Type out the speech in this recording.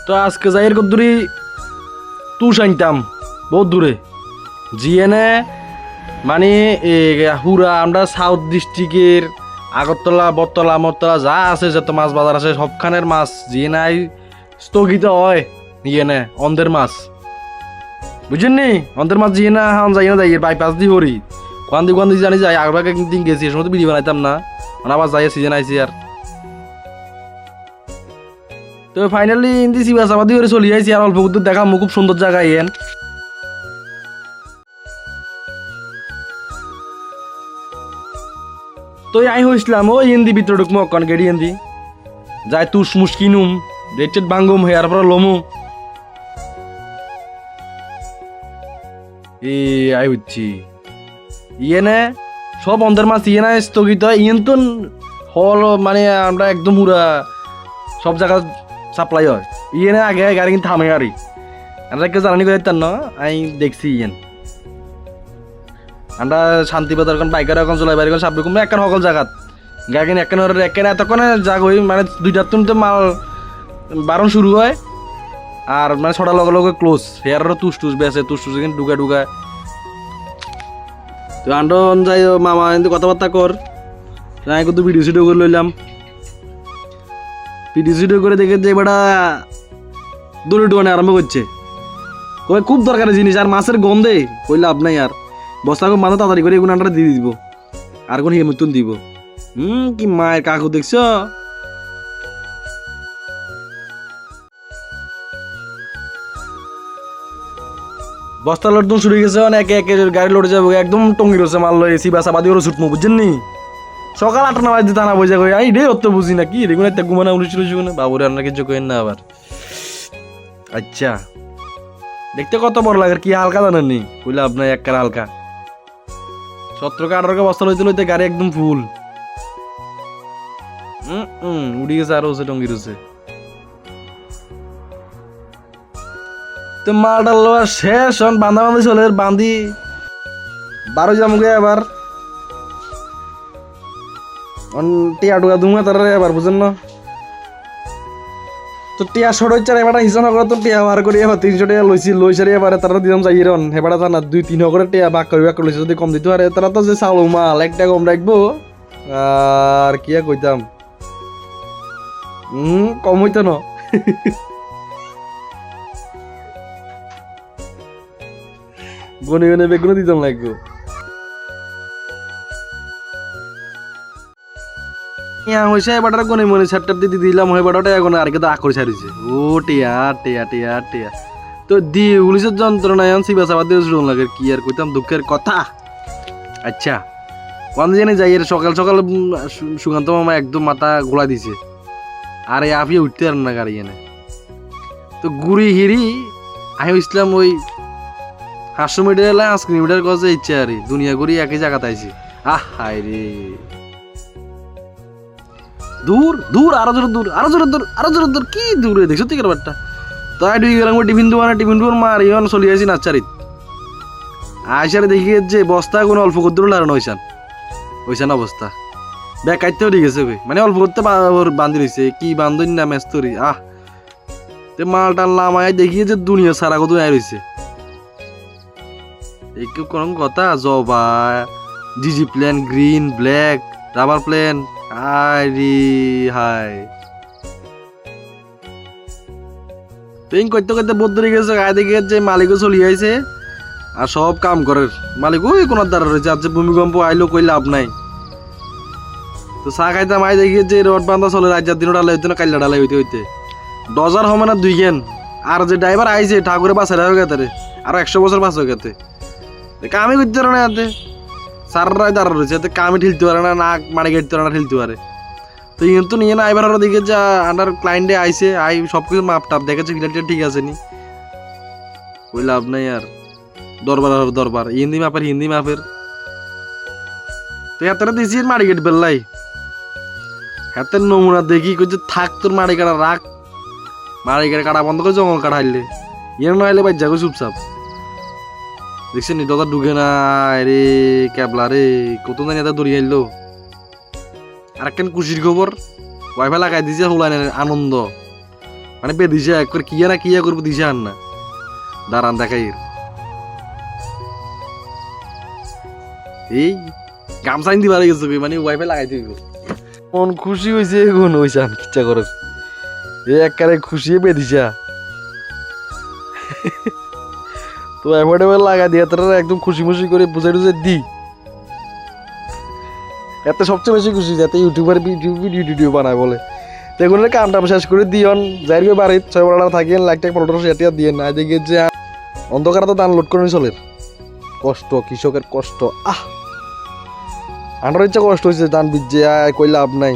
তো আজকে যাই এর দূরে তুষ আনতাম বহুত দূরে জিএনএ মানে পুরা আমরা সাউথ ডিস্ট্রিক্টের আগরতলা বটতলা আমরতলা যা আছে যত মাছ বাজার আছে সবখানের মাছ জিএনআই স্থগিত হয় ইয়েনে অন্ধের মাছ বুঝছেন নি অন্ধের মাছ জিএনএ এখন যাই না যাই বাইপাস দি হরি কোয়ান্দি জানি যাই আগের একদিন গেছি এর সময় তো ভিডিও বানাইতাম না আবার যাই সিজন আইসি আর তো ফাইনালি ইন্দি সিবাসাবাদি করে চলে আইছি আর অল্প দূর দেখা খুব সুন্দর জায়গা ইয়েন তো আই হইছিলাম ওই হিন্দি ভিতরে ঢুকমো অকন গেড়ি হিন্দি যাই তুস মুশকিনুম রেটেড বাঙ্গুম হেয়ার পর লমু এ আই হচ্ছি ইয়েনে সব অন্ধের মাছ ইয়ে না স্থগিত ইয়েন তো হল মানে আমরা একদম পুরা সব জায়গা সাপ্লাই হয় ইয়েনে আগে গাড়ি কিন্তু থামে গাড়ি আমরা কেউ জানানি করে দিতাম না আমি দেখছি ইয়েন আমরা শান্তিবাজার এখন বাইকার এখন চলাই বাইরে এখন সাবরকম একখান সকল জায়গাত গাড়ি একখান একখানে এতক্ষণে জাগ হই মানে দুইটার তো মাল বারণ শুরু হয় আর মানে ছটার লগে লগে ক্লোজ হেয়ারও তুস বেছে তুস কিন্তু ঢুকা তো আন্ডন যাই মামা কিন্তু কথাবার্তা কর আমি কিন্তু ভিডিও সিডিও করে লইলাম ভিডিও সিডিও করে দেখে যে বেটা দৌড়ে টোয়ানে আরম্ভ করছে কই খুব দরকারি জিনিস আর মাছের গন্ধে কই লাভ নাই আর বস্তা মাথা তাড়াতাড়ি করে এগুলো আন্ডারে দিয়ে দিব আর কোন হেমুতুন দিব কি মায়ের কাকু দেখছ বস্তা লড়দম শুরু হয়ে গেছে একে একে গাড়ি লড়ে যাবো একদম টঙ্গি রয়েছে মাল লয়ে সিবাসাবাদি ওরা ছুটমো বুঝছেন নি সকাল 8টা বাজে টানা বসে কই আই রে অত বুঝি না কি রেগুলো একটা ঘুমানা উড়িছিল না বাবুরে রান্না কিছু কেন না আবার আচ্ছা দেখতে কত বড় লাগে কি হালকা জানেন নি কইলে আপনার এক কার হালকা 17-18 বস্তা লইতে গাড়ি একদম ফুল উড়ি গেছে আরো হচ্ছে টঙ্গি রয়েছে তো মালটা লোয়া শেষ বান্ধি চলে বান্ধি 12 জামুকে এবার টিয়া টুকা দুমা তারা এবার বুঝেন না তো টিয়া ছোট হচ্ছে এবার হিসাব করে তো টিয়া বার করি এবার 300 টাকা লইছে এবার তারা দিলাম যাই রন হেবাটা জানা 2-3 করে টিয়া বাক করে লইছে যদি কম দিতে পারে তারা তো যে চাউল মাল একটা কম রাখবো আর কি কইতাম কম হইতো না গনে গনে বেগুনে দিতাম লাগবো হয়েছে এবার গনে মনে সেটআপ দিয়ে দিলাম হয়ে বাড়াটা এখন আর কিন্তু আকর ছাড়িছে ও টিয়া টিয়া টিয়া টিয়া তো দি পুলিশের যন্ত্রণায় সিবাসাবাদ দিয়ে শুরু লাগে কি আর কইতাম দুঃখের কথা আচ্ছা কোন জানি যাই এর সকাল সকাল সুকান্ত মামা একদম মাথা গোলা দিছে আর এই আপিয়ে উঠতে আর না গাড়ি এনে তো গুড়ি হিরি আই ইসলাম ওই 500 মিটার এলাম 5 কিলোমিটার গজে ইচ্ছে আরে দুনিয়া ঘুরি একই জায়গাতে আইছি হায় রে দূর আরো জোরে কি দূরে দেখছো তুই ব্যাপারটা তাই দুই গেলাম টিফিন দোকান মারি চলি আসি নাচারিত আইসারে দেখি যে বস্তা কোনো অল্প করতে লাগানো ওইসান অবস্থা ব্যাগ কাটতেও ঠিক আছে মানে অল্প করতে বান্ধি রয়েছে কি বান্ধন না মেস্তরি তে মাল টানলাম দেখি যে দুনিয়া সারা কত আয় রয়েছে একটু কোন কথা জবা জিজি plain green black rubber plain হাই তুই করতে বোধ ধরে গেছে গায়ে দেখে যে মালিকও চলি আইছে আর সব কাম করে মালিক ওই কোনার দ্বারা রয়েছে আর যে ভূমিকম্প আইলো কই লাভ নাই তো চা খাইতাম আই দেখি যে রড বান্ধা চলে রাজ্যার দিন ডালাই হইতে না কাল্লা ডালাই হইতে ডজার হবে না 2 গেন আর যে ড্রাইভার আইছে ঠাকুরে বাসার হয়ে গেতে আর 100 বছর বাঁচ হয়ে গেতে কামই করতে পারে না এতে সাররাই দাঁড়া রয়েছে এতে কামই ঠেলতে পারে না নাক মারি গেটতে পারে না ঠেলতে পারে তো কিন্তু নিয়ে না আইবার দিকে যা আন্ডার ক্লায়েন্টে আইছে আই সব কিছু মাপ টাপ দেখেছে ক্লিয়ারটা ঠিক আছে নি ওই লাভ নাই আর দরবার হিন্দি মাপের তো এতটা দিছি মারি গেট বেললাই হাতের নমুনা দেখি কই যে থাক তোর মারি কাটা রাখ মারি কাটা বন্ধ করে জঙ্গল কাটাইলে ইয়ে না আইলে বাজ্যা চুপচাপ দেখছেন নি দাদা ঢুকে না রে ক্যাবলা রে কত জানি এটা দড়ি আইলো আর একখান খুশির খবর ওয়াইফাই লাগাই দিছে হোলাইনের আনন্দ মানে বেদিছে একবার কিয়া না কিয়া করবো দিছে আর না দাঁড়ান দেখাই এই গামছা আনি দিবার গেছে মানে ওয়াইফাই লাগাই দিব মন খুশি হয়েছে এখন হয়েছে কিচ্ছা করে এ একবারে খুশি বেদিছা তো অ্যাফোর্ডেবল লাগা দিয়ে তারা একদম খুশি মুশি করে বুঝাই টুঝে দি এতে সবচেয়ে বেশি খুশি যাতে ইউটিউবার ভিডিও বানায় বলে তো এগুলোর কামটা শেষ করে দিয়ন যাই করে বাড়িতে 6 বড় থাকেন লাখ টাকা 1500 টাকা দিয়ে না দেখে যে অন্ধকার তো ডাউনলোড করে চলে কষ্ট কৃষকের কষ্ট আন্ডার ইচ্ছা কষ্ট হয়েছে ধান বীজ যে কই লাভ নাই